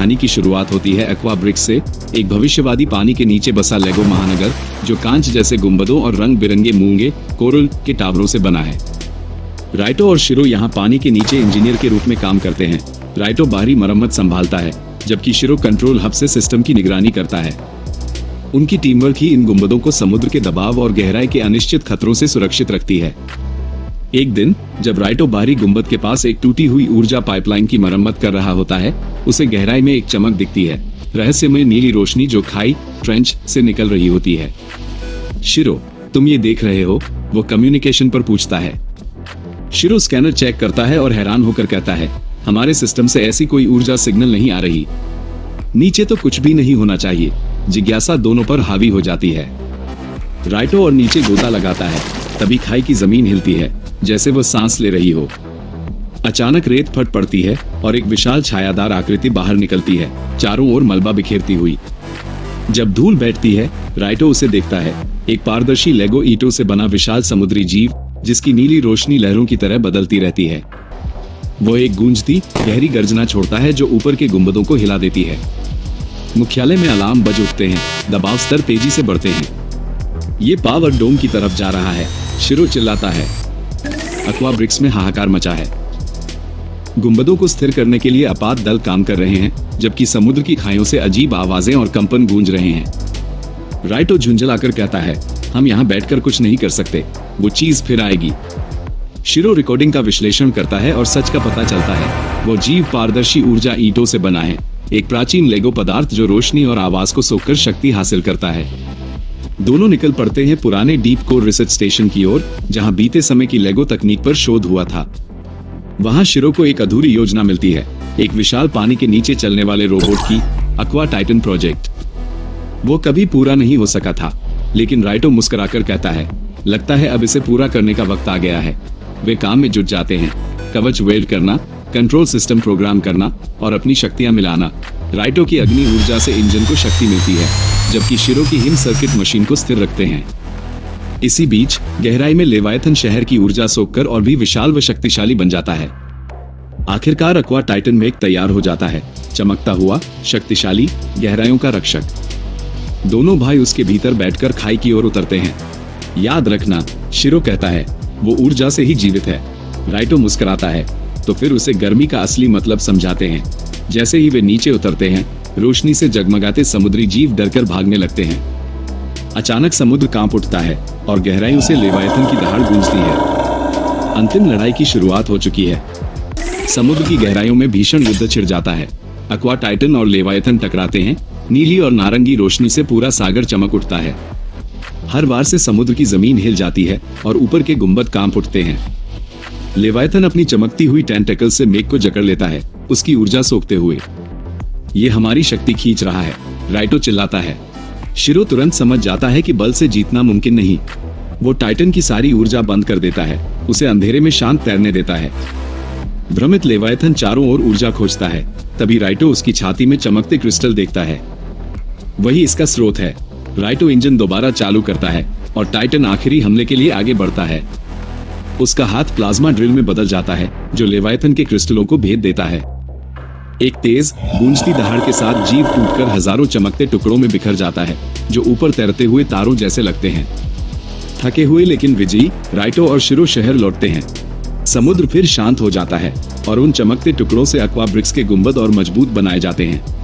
कहानी की शुरुआत होती है एक्वा ब्रिक्स से, एक भविष्यवादी पानी के नीचे बसा लेगो महानगर जो कांच जैसे गुंबदों और रंग बिरंगे मूंगे कोरल के टावरों से बना है। राइटो और शिरो यहाँ पानी के नीचे इंजीनियर के रूप में काम करते हैं। राइटो बाहरी मरम्मत संभालता है, जबकि शिरो कंट्रोल हब से सिस्टम की निगरानी करता है। उनकी टीमवर्क ही इन गुंबदों को समुद्र के दबाव और गहराई के अनिश्चित खतरों से सुरक्षित रखती है। एक दिन जब राइटो बाहरी गुंबद के पास एक टूटी हुई ऊर्जा पाइपलाइन की मरम्मत कर रहा होता है, उसे गहराई में एक चमक दिखती है, रहस्यमय नीली रोशनी जो खाई ट्रेंच से निकल रही होती है। शिरो, तुम ये देख रहे हो? वो कम्युनिकेशन पर पूछता है। शिरो स्कैनर चेक करता है और हैरान होकर कहता है, हमारे सिस्टम से ऐसी कोई ऊर्जा सिग्नल नहीं आ रही। नीचे तो कुछ भी नहीं होना चाहिए। जिज्ञासा दोनों पर हावी हो जाती है। राइटो और नीचे गोता लगाता है, तभी खाई की जमीन हिलती है जैसे वो सांस ले रही हो। अचानक रेत फट पड़ती है और एक विशाल छायादार आकृति बाहर निकलती है, चारों ओर मलबा बिखेरती हुई। जब धूल बैठती है, राइटो उसे देखता है, एक पारदर्शी लेगो ईंटों से बना विशाल समुद्री जीव जिसकी नीली रोशनी लहरों की तरह बदलती रहती है। वो एक गूंजती गहरी गर्जना छोड़ता है जो ऊपर के गुंबदों को हिला देती है। मुख्यालय में अलार्म बज उठते हैं, दबाव स्तर तेजी से बढ़ते हैं। ये पावर डोम की तरफ जा रहा है, शिरो चिल्लाता है। एक्वा ब्रिक्स में हाहाकार मचा है। गुंबदों को स्थिर करने के लिए आपात दल काम कर रहे हैं, जबकि समुद्र की खाइयों से अजीब आवाजें और कंपन गूंज रहे हैं। राइटो झुंझलाकर कहता है, हम यहाँ बैठकर कुछ नहीं कर सकते, वो चीज फिर आएगी। शिरो रिकॉर्डिंग का विश्लेषण करता है और सच का पता चलता है। वो जीव पारदर्शी ऊर्जा ईंटों से बना है, एक प्राचीन लेगो पदार्थ जो रोशनी और आवाज को सोखकर शक्ति हासिल करता है। दोनों निकल पड़ते हैं पुराने डीप कोर रिसर्च स्टेशन की ओर, जहां बीते समय की लेगो तकनीक पर शोध हुआ था। वहां शिरो को एक अधूरी योजना मिलती है, एक विशाल पानी के नीचे चलने वाले रोबोट की एक्वा टाइटन प्रोजेक्ट। वो कभी पूरा नहीं हो सका था, लेकिन राइटो मुस्कुराकर कहता है, लगता है अब इसे पूरा करने का वक्त आ गया है। वे काम में जुट जाते हैं, कवच वेल्ड करना, कंट्रोल सिस्टम प्रोग्राम करना और अपनी शक्तियां मिलाना। राइटो की अग्नि ऊर्जा से इंजन को शक्ति मिलती है, जबकि शिरो की हिम सर्किट मशीन को स्थिर रखते हैं। इसी बीच गहराई में लेवायथन शहर की ऊर्जा सोखकर और भी विशाल व शक्तिशाली बन जाता है। आखिरकार एक्वा टाइटन मेक तैयार हो जाता है, चमकता हुआ, शक्तिशाली, गहराइयों का रक्षक। दोनों भाई उसके भीतर बैठकर खाई की ओर उतरते हैं। याद रखना, शिरो कहता है, वो ऊर्जा से ही जीवित है। राइटो मुस्कुराता है, तो फिर उसे गर्मी का असली मतलब समझाते हैं। जैसे ही वे नीचे उतरते हैं, रोशनी से जगमगाते समुद्री जीव डरकर भागने लगते हैं। अचानक समुद्र कांप उठता है और गहराइयों से लेवायथन की दहाड़ गूंजती है। अंतिम लड़ाई की शुरुआत हो चुकी है। समुद्र की गहराइयों में भीषण युद्ध छिड़ जाता है। एक्वा टाइटन और लेवायथन टकराते हैं, नीली और नारंगी रोशनी से पूरा सागर चमक उठता है। हर बार से समुद्र की जमीन हिल जाती है और ऊपर के गुंबद कांप उठते हैं। लेवायथन अपनी चमकती हुई टेंटेकल से मेघ को जकड़ लेता है, उसकी ऊर्जा सोखते हुए। ये हमारी शक्ति खींच रहा है, राइटो चिल्लाता है। शिरो तुरंत समझ जाता है कि बल से जीतना मुमकिन नहीं। वो टाइटन की सारी ऊर्जा बंद कर देता है, उसे अंधेरे में शांत तैरने देता है। भ्रमित लेवायथन चारों ओर ऊर्जा खोजता है, तभी राइटो उसकी छाती में चमकते क्रिस्टल देखता है। वही इसका स्रोत है। राइटो इंजन दोबारा चालू करता है और टाइटन आखिरी हमले के लिए आगे बढ़ता है। उसका हाथ प्लाज्मा ड्रिल में बदल जाता है, जो लेवायथन के क्रिस्टलों को भेद देता है। एक तेज गूंजती दहाड़ के साथ जीव टूटकर हजारों चमकते टुकड़ों में बिखर जाता है, जो ऊपर तैरते हुए तारों जैसे लगते हैं। थके हुए लेकिन विजयी राइटो और शिरो शहर लौटते हैं। समुद्र फिर शांत हो जाता है और उन चमकते टुकड़ों से एक्वा ब्रिक्स के गुंबद और मजबूत बनाए जाते हैं।